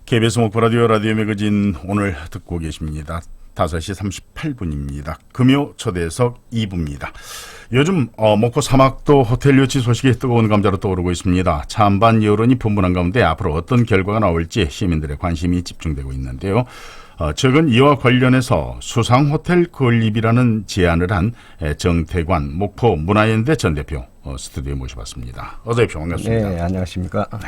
KBS 목포라디오 라디오 매거진 오늘 듣고 계십니다. 5시 38분입니다. 금요 초대석 2부입니다. 요즘 목포 사막도 호텔 유치 소식이 뜨거운 감자로 떠오르고 있습니다. 찬반 여론이 분분한 가운데 앞으로 어떤 결과가 나올지 시민들의 관심이 집중되고 있는데요. 최근 이와 관련해서 수상호텔 건립이라는 제안을 한 정태관 목포 문화연대 전 대표 스튜디오에 모셔봤습니다. 어서 오십시오. 반갑습니다. 네, 안녕하십니까. 네.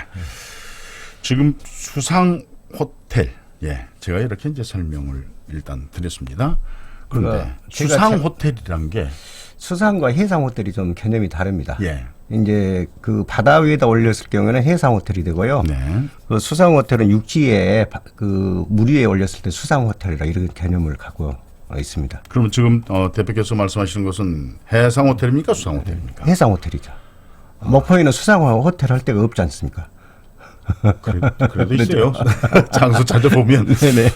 지금 수상호텔, 제가 이렇게 이제 설명을 일단 드렸습니다. 그런데 수상호텔이란 게 수상과 해상 호텔이 좀 개념이 다릅니다. 예. 이제 그 바다 위에다 올렸을 경우에는 해상 호텔이 되고요. 네. 그 수상 호텔은 육지에 그 물 위에 올렸을 때 수상 호텔이라 이런 개념을 갖고 있습니다. 그러면 지금 대표께서 말씀하시는 것은 해상 호텔입니까, 수상 호텔입니까? 해상 호텔이죠. 목포에는 수상 호텔 할 데가 없지 않습니까? 그래도 있어요. 장소 찾아보면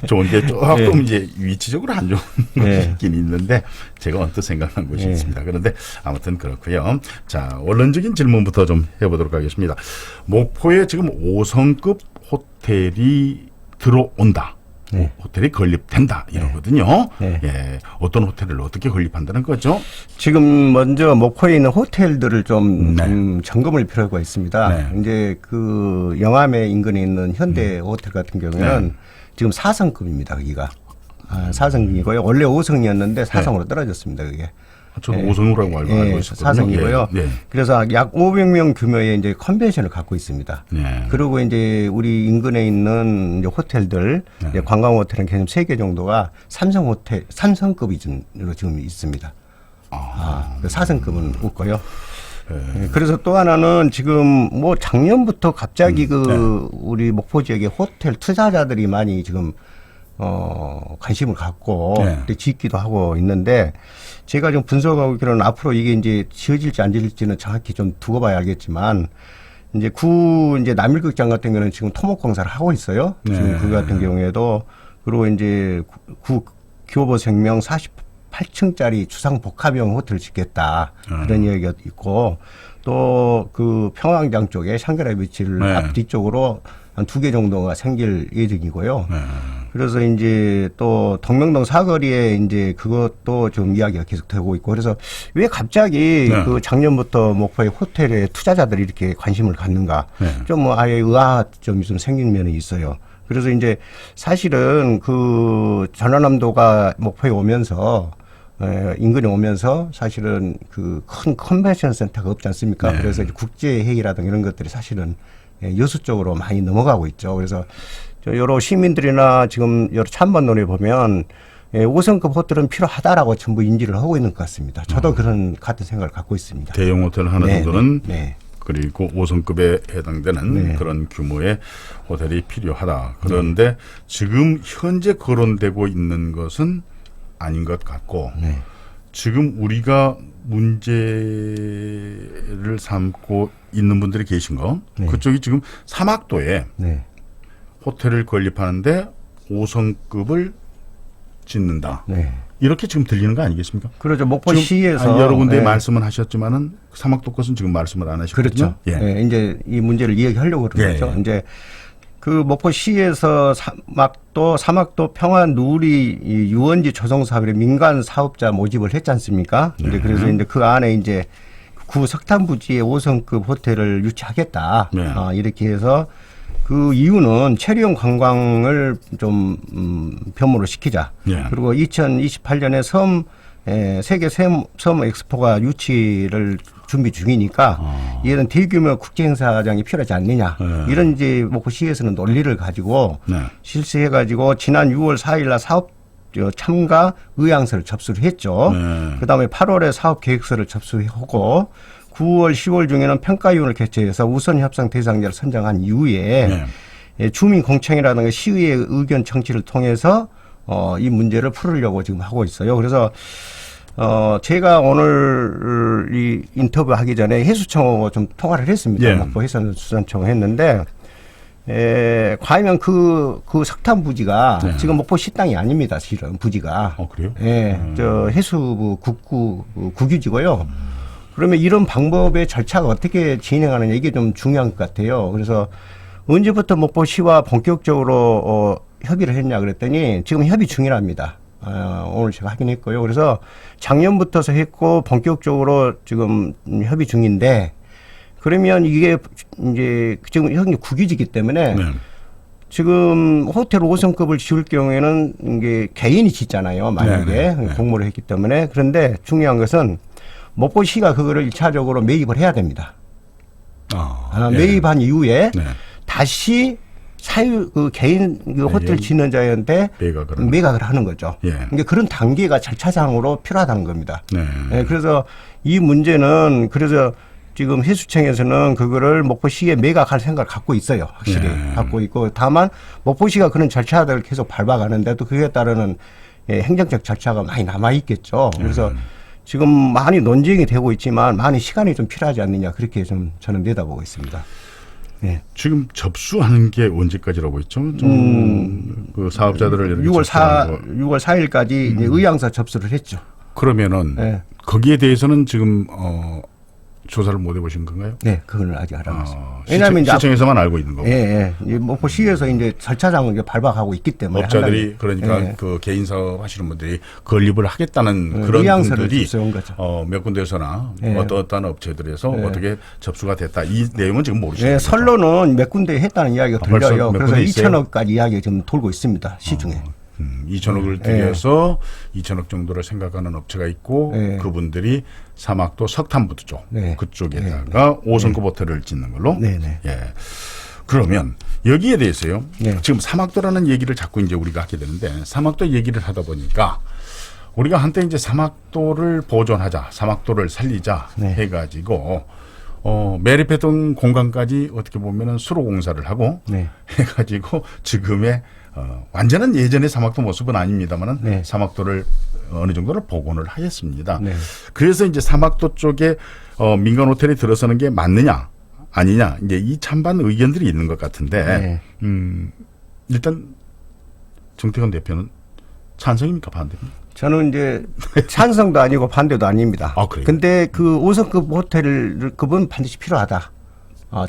좋은 게 조금 이제 위치적으로 안 좋은 곳이 있긴 있는데 제가 언뜻 생각난 곳이 있습니다. 그런데 아무튼 그렇고요. 자, 원론적인 질문부터 좀 해보도록 하겠습니다. 목포에 지금 5성급 호텔이 들어온다. 호텔이 건립된다 이러거든요. 예, 어떤 호텔을 어떻게 건립한다는 거죠? 지금 먼저 목포에 있는 호텔들을 좀 점검할 필요가 있습니다. 이제 그 영암의 인근에 있는 현대 호텔 같은 경우에는 지금 4성급입니다. 여기가 4성이고요. 원래 5성이었는데 4성으로 떨어졌습니다. 그게. 저는 5성으로 알고 있었거든요. 4성이고요. 그래서 약 500명 규모의 이제 컨벤션을 갖고 있습니다. 그리고 이제 우리 인근에 있는 이제 호텔들, 이제 관광 호텔은 개념 3개 정도가 3성급으로 지금 있습니다. 4성급은 없고요. 그래서 또 하나는 지금 뭐 작년부터 갑자기 우리 목포 지역의 호텔 투자자들이 많이 지금 관심을 갖고 짓기도 하고 있는데 제가 좀 분석하고 있기로는 앞으로 이게 이제 지어질지 안 지어질지는 정확히 좀 두고 봐야 알겠지만 이제 이제 남일극장 같은 경우는 지금 토목공사를 하고 있어요. 지금 그 같은 경우에도 그리고 이제 교보생명 48층짜리 주상복합형 호텔을 짓겠다 그런 이야기가 있고 또 그 평왕장 쪽에 샹그라 비치를 앞 뒤쪽으로 한 2개 정도가 생길 예정이고요. 그래서 이제 또 동명동 사거리에 이제 그것도 좀 이야기가 계속 되고 있고 그래서 왜 갑자기 그 작년부터 목포의 호텔에 투자자들이 이렇게 관심을 갖는가 좀 뭐 아예 의아점이 좀 생긴 면이 있어요. 그래서 이제 사실은 그 전라남도가 목포에 오면서 인근에 오면서 사실은 그 큰 컨벤션 센터가 없지 않습니까? 그래서 국제회의라든가 이런 것들이 사실은 여수 쪽으로 많이 넘어가고 있죠. 그래서 여러 시민들이나 지금 여러 찬반론에 보면 5성급 호텔은 필요하다라고 전부 인지를 하고 있는 것 같습니다. 저도 그런 같은 생각을 갖고 있습니다. 대형 호텔 하나 정도는 그리고 5성급에 해당되는 그런 규모의 호텔이 필요하다. 그런데 지금 현재 거론되고 있는 것은 아닌 것 같고 지금 우리가 문제를 삼고 있는 분들이 계신 거 그쪽이 지금 사막도에 호텔을 건립하는데 5성급을 짓는다. 이렇게 지금 들리는 거 아니겠습니까? 그렇죠. 목포시에서 여러 군데 말씀은 하셨지만은 사막도 것은 지금 말씀을 안 하셨거든요. 그렇죠. 이제 이 문제를 이야기하려고 그런 거죠. 이제 그 목포시에서 사막도 평안 누리 유원지 조성 사업에 민간 사업자 모집을 했지 않습니까? 이제 그래서 이제 그 안에 이제 구 석탄 부지에 5성급 호텔을 유치하겠다. 이렇게 해서 그 이유는 체류용 관광을 좀 변모를 시키자. 그리고 2028년에 세계 섬 엑스포가 유치를 준비 중이니까 이런 대규모 국제 행사장이 필요하지 않느냐. 이런 이제 목포시에서는 논리를 가지고 실시해 가지고 지난 6월 4일 날 사업 참가 의향서를 접수를 했죠. 그다음에 8월에 사업 계획서를 접수하고 9월, 10월 중에는 평가위원을 개최해서 우선 협상 대상자를 선정한 이후에 주민 공청회라든가 시의회 의견 청취를 통해서 이 문제를 풀으려고 지금 하고 있어요. 그래서 제가 오늘 이 인터뷰 하기 전에 해수청하고 좀 통화를 했습니다. 목포 해수수산청 했는데 과연 그 석탄 부지가 지금 목포 시땅이 아닙니다. 실은 부지가. 그래요? 저 해수부 국유지고요. 그러면 이런 방법의 절차가 어떻게 진행하느냐 이게 좀 중요한 것 같아요. 그래서 언제부터 목포시와 본격적으로 협의를 했냐 그랬더니 지금 협의 중이랍니다. 오늘 제가 확인했고요. 그래서 작년부터서 했고 본격적으로 지금 협의 중인데 그러면 이게 이제 지금 형이 국유지기 때문에 네. 지금 호텔 5성급을 지을 경우에는 이게 개인이 짓잖아요. 만약에 네. 공모를 했기 때문에. 그런데 중요한 것은 목포시가 그거를 1차적으로 매입을 해야 됩니다. 예. 매입한 이후에 네. 다시 그 개인 그 호텔 짓는 자한테 매각을 하는 거죠. 예. 그러니까 그런 단계가 절차상으로 필요하다는 겁니다. 네. 네, 그래서 이 문제는 그래서 지금 해수청에서는 그거를 목포시에 매각할 생각을 갖고 있어요. 확실히 갖고 있고 다만 목포시가 그런 절차들을 계속 밟아가는데도 그에 따르는 행정적 절차가 많이 남아 있겠죠. 그래서 지금 많이 논쟁이 되고 있지만 많이 시간이 좀 필요하지 않느냐 그렇게 좀 저는 내다보고 있습니다. 네. 지금 접수하는 게 언제까지라고 했죠? 그 사업자들을 이렇게 6월 4일까지 이제 의향서 접수를 했죠. 그러면은 네. 거기에 대해서는 지금 조사를 못 해보신 건가요? 네, 그거는 아직 알아봤습니다. 왜냐하면 시청에서만 알고 있는 거고. 예, 예. 목포시에서 이제 절차상을 이제 밟아가고 있기 때문에 업자들이 그러니까 그 개인 사업 하시는 분들이 건립을 하겠다는 그런 분들이 몇 군데에서나 어떠한 업체들에서 어떻게 접수가 됐다. 이 내용은 지금 모르시죠? 네, 선로는 몇 군데 했다는 이야기가 들려요. 그래서 2천억까지 이야기가 지금 돌고 있습니다. 시중에. 2천억을 들여서 2천억 정도를 생각하는 업체가 있고 그분들이 사막도 석탄부두 쪽 그쪽에다가 5성급 호텔을 짓는 걸로. 예. 그러면 여기에 대해서요. 지금 사막도라는 얘기를 자꾸 이제 우리가 하게 되는데 사막도 얘기를 하다 보니까 우리가 한때 이제 사막도를 보존하자, 사막도를 살리자 해가지고 매립했던 공간까지 어떻게 보면은 수로 공사를 하고 해가지고 지금의 완전한 예전의 사막도 모습은 아닙니다만은 사막도를 어느 정도를 복원을 하였습니다. 그래서 이제 사막도 쪽에 민간 호텔이 들어서는 게 맞느냐 아니냐 이제 이 찬반 의견들이 있는 것 같은데 일단 정태근 대표는 찬성입니까 반대입니까? 저는 이제 찬성도 아니고 반대도 아닙니다. 그래요? 근데 그 5성급 호텔급은 반드시 필요하다.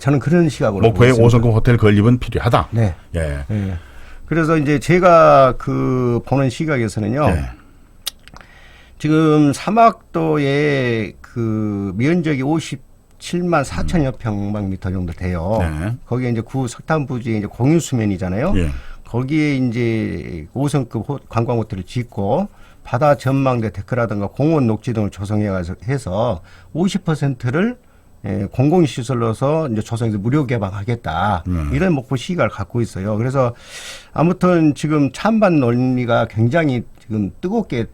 저는 그런 시각으로 목포에 5성급 호텔 건립은 필요하다. 네. 예. 그래서 이제 제가 그 보는 시각에서는요. 지금 사막도의 그 면적이 57만 4천여 평방미터 정도 돼요. 거기에 이제 구 석탄 부지에 이제 공유 수면이잖아요. 거기에 이제 5성급 관광 호텔을 짓고 바다 전망대 데크라든가 공원 녹지 등을 조성해서 50%를 공공시설로서 이제 조성해서 무료 개방하겠다. 이런 목표 시각을 갖고 있어요. 그래서 아무튼 지금 찬반 논리가 굉장히 지금 뜨겁게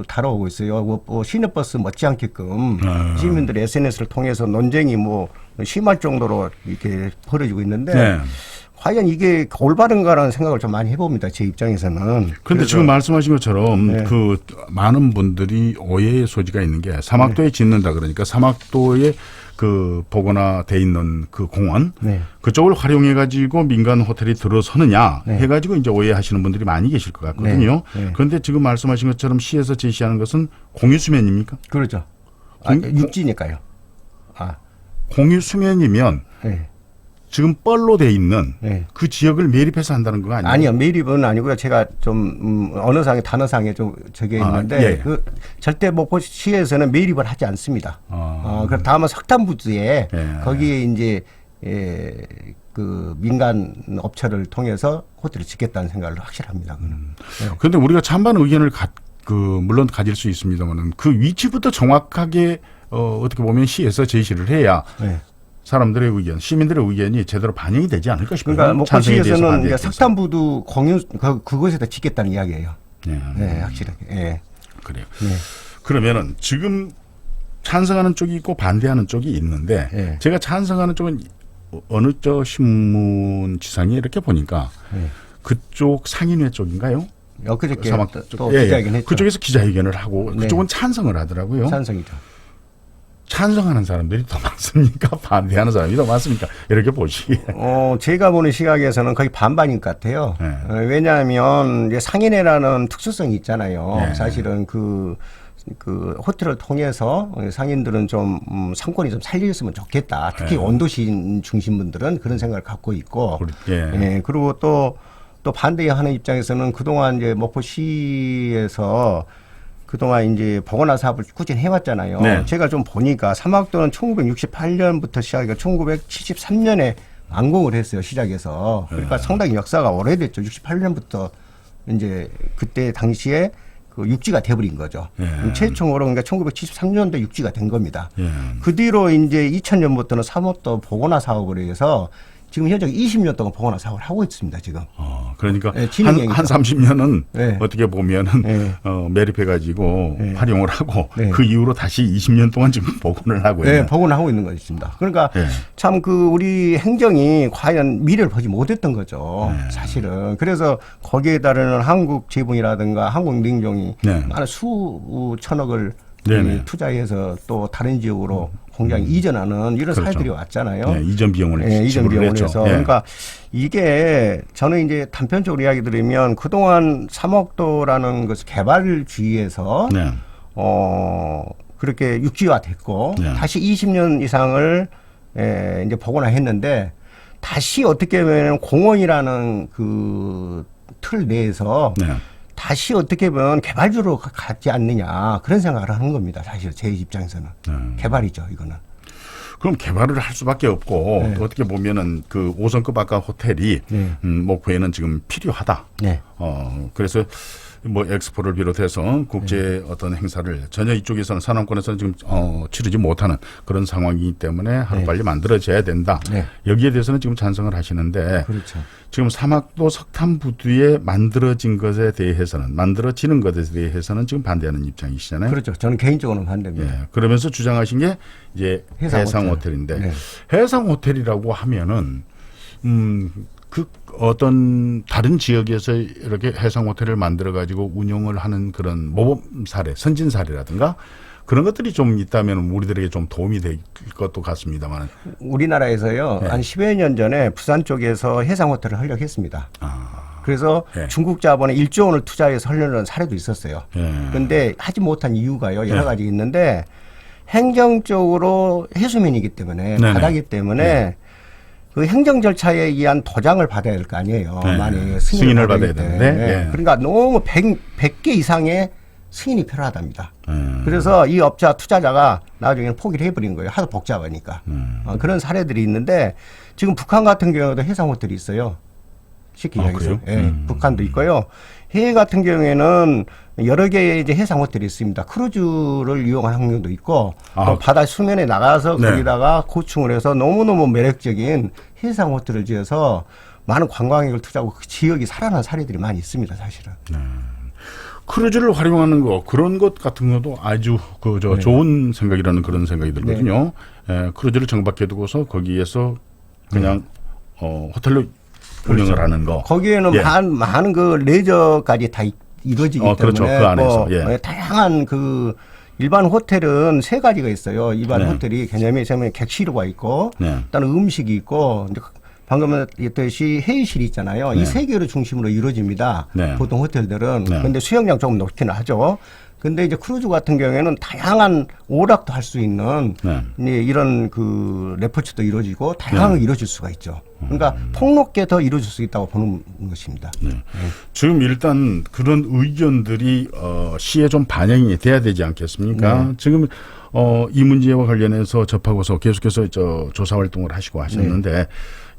다뤄오고 있어요. 시내버스 못지않게끔 시민들의 SNS를 통해서 논쟁이 심할 정도로 이렇게 벌어지고 있는데 과연 이게 올바른가라는 생각을 좀 많이 해봅니다. 제 입장에서는. 그런데 지금 말씀하신 것처럼 그 많은 분들이 오해의 소지가 있는 게 사막도에 짓는다 그러니까 사막도에 그 복원화돼 있는 그 공원 그쪽을 활용해 가지고 민간 호텔이 들어서느냐 해가지고 이제 오해하시는 분들이 많이 계실 것 같거든요. 그런데 지금 말씀하신 것처럼 시에서 제시하는 것은 공유수면입니까? 그렇죠. 육지니까요. 공유수면이면 지금 뻘로 돼 있는 그 지역을 매립해서 한다는 거 아니에요? 아니요. 매립은 아니고요. 제가 좀 언어상에 단어상에 좀 저게 있는데 그 절대 목포시에서는 매립을 하지 않습니다. 그럼 다만 석탄 부지에 거기에 이제 그 민간 업체를 통해서 호텔을 짓겠다는 생각을 확실합니다. 그런데 우리가 찬반 의견을 물론 가질 수 있습니다만은 그 위치부터 정확하게 어떻게 보면 시에서 제시를 해야. 사람들의 의견, 시민들의 의견이 제대로 반영이 되지 않을까 싶어요. 그러니까 목포시에서는 석탄부두 공유 그곳에다 짓겠다는 이야기예요. 확실하게. 그래요. 그러면은 지금 찬성하는 쪽이 있고 반대하는 쪽이 있는데 제가 찬성하는 쪽은 어느 쪽 신문 지상에 이렇게 보니까 그쪽 상인회 쪽인가요? 엊그저께 또 기자회견 했죠. 그쪽에서 기자회견을 하고 그쪽은 찬성을 하더라고요. 찬성이죠. 찬성하는 사람들이 더 많습니까? 반대하는 사람이 더 많습니까? 이렇게 보시기에. 제가 보는 시각에서는 거의 반반인 것 같아요. 왜냐하면 이제 상인회라는 특수성이 있잖아요. 사실은 그 그 호텔을 통해서 상인들은 좀 상권이 좀 살렸으면 좋겠다. 특히 원도시 중심 분들은 그런 생각을 갖고 있고, 예. 그리고 또 반대하는 입장에서는 그동안 이제 목포시에서 그동안 이제 보건화 사업을 꾸준히 해왔잖아요. 네. 제가 좀 보니까 사막도는 1968년부터 시작해서 1973년에 완공을 했어요. 시작해서. 그러니까 상당히 역사가 오래됐죠. 68년부터 이제 그때 당시에 그 육지가 돼버린 거죠. 최초로 그러니까 1973년도 육지가 된 겁니다. 그 뒤로 이제 2000년부터는 사막도 보건화 사업을 해서 지금 현재 20년 동안 보건화 사업을 하고 있습니다. 지금. 그러니까 네, 한 30년은 네. 어떻게 보면은 네. 매립해가지고 네. 활용을 하고 네. 그 이후로 다시 20년 동안 지금 복원을 하고 있는. 네, 복원하고 있는 것입니다. 그러니까 네. 참 그 우리 행정이 과연 미래를 보지 못했던 거죠. 사실은. 그래서 거기에 따르는 한국 재봉이라든가 한국 냉정이 많은 수천억을 투자해서 또 다른 지역으로 공장 이전하는 이런 사례들이 왔잖아요. 네, 이전 비용을 이전 비용을 했죠. 해서. 그러니까 이게 저는 이제 단편적으로 이야기 드리면 그동안 삼억도라는 것을 개발주의에서 그렇게 육지화 됐고 다시 20년 이상을 이제 복원화했는데 다시 어떻게 보면 공원이라는 그 틀 내에서 다시 어떻게 보면 개발주로 가지 않느냐 그런 생각을 하는 겁니다. 사실 제 입장에서는 개발이죠, 이거는. 그럼 개발을 할 수밖에 없고 또 어떻게 보면은 그 5성급 아까 호텔이 목포에는 지금 필요하다. 그래서 뭐 엑스포를 비롯해서 국제 어떤 행사를 전혀 이쪽에서는 산업권에서는 지금 치르지 못하는 그런 상황이기 때문에 하루빨리 만들어져야 된다. 여기에 대해서는 지금 찬성을 하시는데 그렇죠. 지금 사막도 석탄부두에 만들어지는 것에 대해서는 지금 반대하는 입장이시잖아요. 그렇죠. 저는 개인적으로는 반대입니다. 그러면서 주장하신 게 이제 해상 호텔인데 해상 호텔이라고 하면은 그 어떤 다른 지역에서 이렇게 해상 호텔을 만들어 가지고 운영을 하는 그런 모범 사례, 선진 사례라든가 그런 것들이 좀 있다면 우리들에게 좀 도움이 될 것도 같습니다만. 우리나라에서요. 한 10여 년 전에 부산 쪽에서 해상 호텔을 하려고 했습니다. 그래서 중국 자본에 1조 원을 투자해서 하려는 사례도 있었어요. 그런데 하지 못한 이유가요. 여러 가지 있는데 행정적으로 해수면이기 때문에 바다기 때문에 그 행정 절차에 의한 도장을 받아야 될 거 아니에요. 만약에 승인을 받아야 되는데. 그러니까 너무 100개 이상의 승인이 필요하답니다. 그래서 이 업자 투자자가 나중에는 포기를 해버린 거예요. 하도 복잡하니까. 그런 사례들이 있는데 지금 북한 같은 경우도 해상 호텔이 있어요. 쉽게 이야기해서. 북한도 있고요. 해외 같은 경우에는 여러 개의 이제 해상 호텔이 있습니다. 크루즈를 이용한 항공도 있고 또 바다 수면에 나가서 거기다가 고층을 해서 너무너무 매력적인 해상 호텔을 지어서 많은 관광객을 투자하고 그 지역이 살아난 사례들이 많이 있습니다. 사실은. 크루즈를 활용하는 거 그런 것 같은 것도 아주 좋은 생각이라는 그런 생각이 들거든요. 크루즈를 정박해 두고서 거기에서 그냥 호텔로 운영을 하는 거. 거기에는 많은 그 레저까지 다 이루어지기 때문에 그렇죠. 그 안에서 다양한 그 일반 호텔은 세 가지가 있어요. 일반 호텔이 개념이 객실과 있고, 일단은 음식이 있고, 방금 했듯이 회의실이 있잖아요. 이 세 개를 중심으로 이루어집니다. 보통 호텔들은. 그런데 수영장 조금 높기는 하죠. 근데 이제 크루즈 같은 경우에는 다양한 오락도 할 수 있는 이런 그 레포츠도 이루어지고 다양하게 이루어질 수가 있죠. 그러니까 폭넓게 더 이루어질 수 있다고 보는 것입니다. 지금 일단 그런 의견들이 시에 좀 반영이 돼야 되지 않겠습니까? 지금 이 문제와 관련해서 접하고서 계속해서 조사 활동을 하시고 하셨는데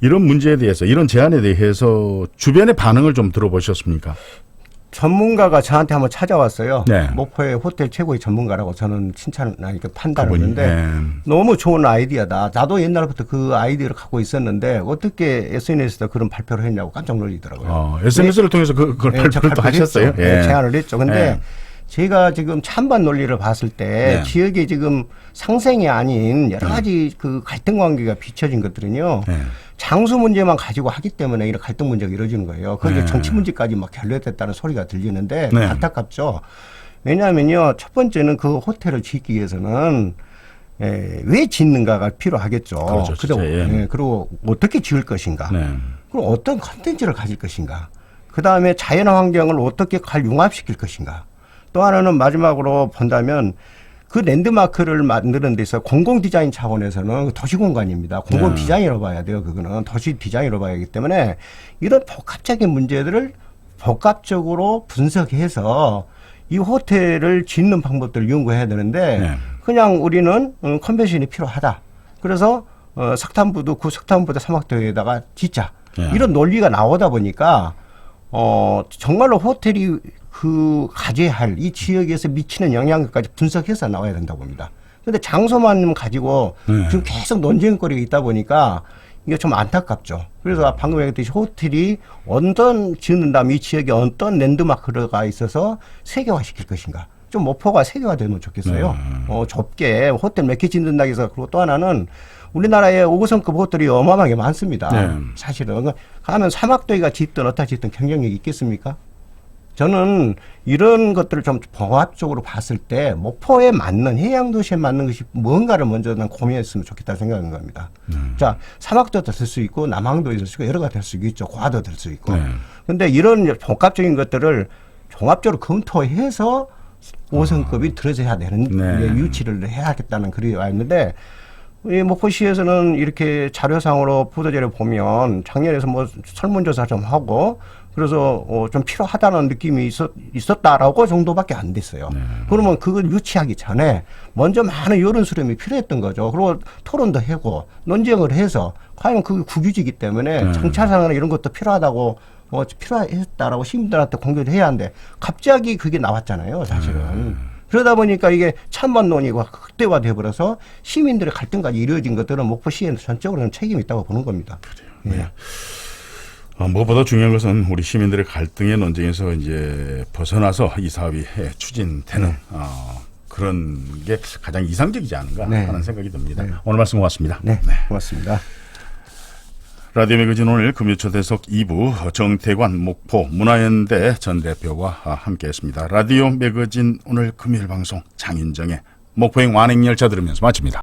이런 문제에 대해서 이런 제안에 대해서 주변의 반응을 좀 들어보셨습니까? 전문가가 저한테 한번 찾아왔어요. 목포의 호텔 최고의 전문가라고 저는 판단을 했는데 너무 좋은 아이디어다. 나도 옛날부터 그 아이디어를 갖고 있었는데 어떻게 SNS에서 그런 발표를 했냐고 깜짝 놀리더라고요. SNS를 통해서 그걸 발표를 또 하셨어요? 제안을 했죠. 근데 제가 지금 찬반 논리를 봤을 때 지역에 지금 상생이 아닌 여러 가지 그 갈등 관계가 비춰진 것들은요. 장수 문제만 가지고 하기 때문에 이런 갈등 문제가 이루어지는 거예요. 거기에 정치 문제까지 막 결렬됐다는 소리가 들리는데 안타깝죠. 왜냐하면요. 첫 번째는 그 호텔을 짓기 위해서는 왜 짓는가가 필요하겠죠. 그렇죠. 그리고 어떻게 지을 것인가. 그리고 어떤 컨텐츠를 가질 것인가. 그다음에 자연 환경을 어떻게 융합시킬 것인가. 또 하나는 마지막으로 본다면 그 랜드마크를 만드는 데서 공공 디자인 차원에서는 도시 공간입니다. 공공 디자인으로 봐야 돼요. 그거는 도시 디자인으로 봐야 하기 때문에 이런 복합적인 문제들을 복합적으로 분석해서 이 호텔을 짓는 방법들을 연구해야 되는데 그냥 우리는 컨벤션이 필요하다. 그래서 석탄부도 그 석탄부도 사막도에다가 짓자. 이런 논리가 나오다 보니까 정말로 호텔이 그 가져야 할 이 지역에서 미치는 영향까지 분석해서 나와야 된다고 봅니다. 그런데 장소만 가지고 지금 계속 논쟁거리가 있다 보니까 이게 좀 안타깝죠. 그래서 방금 얘기했듯이 호텔이 어떤 짓는다면 이 지역에 어떤 랜드마크가 있어서 세계화시킬 것인가. 좀 목표가 세계화되면 좋겠어요. 좁게 호텔 몇 개 짓는다고 해서 그리고 또 하나는 우리나라에 5호선급 호텔이 어마어마하게 많습니다. 사실은 가면 사막도에가 짓든 어디다 짓든 경쟁력이 있겠습니까? 저는 이런 것들을 좀 종합적으로 봤을 때 목포에 맞는 해양도시에 맞는 것이 뭔가를 먼저 난 고민했으면 좋겠다는 생각인 겁니다. 자, 사막도도 될 수 있고 남항도 될 수 있고 여러 가지 될 수 있죠. 고아도 될 수 있고. 그런데 이런 복합적인 것들을 종합적으로 검토해서 5호선급이 들어져야 되는 유치를 해야겠다는 글이 와 있는데 이 목포시에서는 이렇게 자료상으로 보도자료 보면 작년에서 뭐 설문조사 좀 하고 그래서 좀 필요하다는 느낌이 있었다라고 정도밖에 안 됐어요. 그러면 그걸 유치하기 전에 먼저 많은 여론 수렴이 필요했던 거죠. 그리고 토론도 하고 논쟁을 해서 과연 그게 국유지이기 때문에 정찰상이나 이런 것도 필요하다고 필요했다라고 시민들한테 공개를 해야 하는데 갑자기 그게 나왔잖아요, 사실은. 그러다 보니까 이게 찬반 논의가 극대화돼 버려서 시민들의 갈등까지 이루어진 것들은 목포시에는 전적으로는 책임이 있다고 보는 겁니다. 그래요. 무엇보다 중요한 것은 우리 시민들의 갈등의 논쟁에서 이제 벗어나서 이 사업이 추진되는 그런 게 가장 이상적이지 않은가 하는 생각이 듭니다. 오늘 말씀 고맙습니다. 네, 고맙습니다. 라디오 매거진 오늘 금요초대석 2부 정태관 목포 문화연대 전 대표와 함께했습니다. 라디오 매거진 오늘 금요일 방송 장윤정의 목포행 완행열차 들으면서 마칩니다.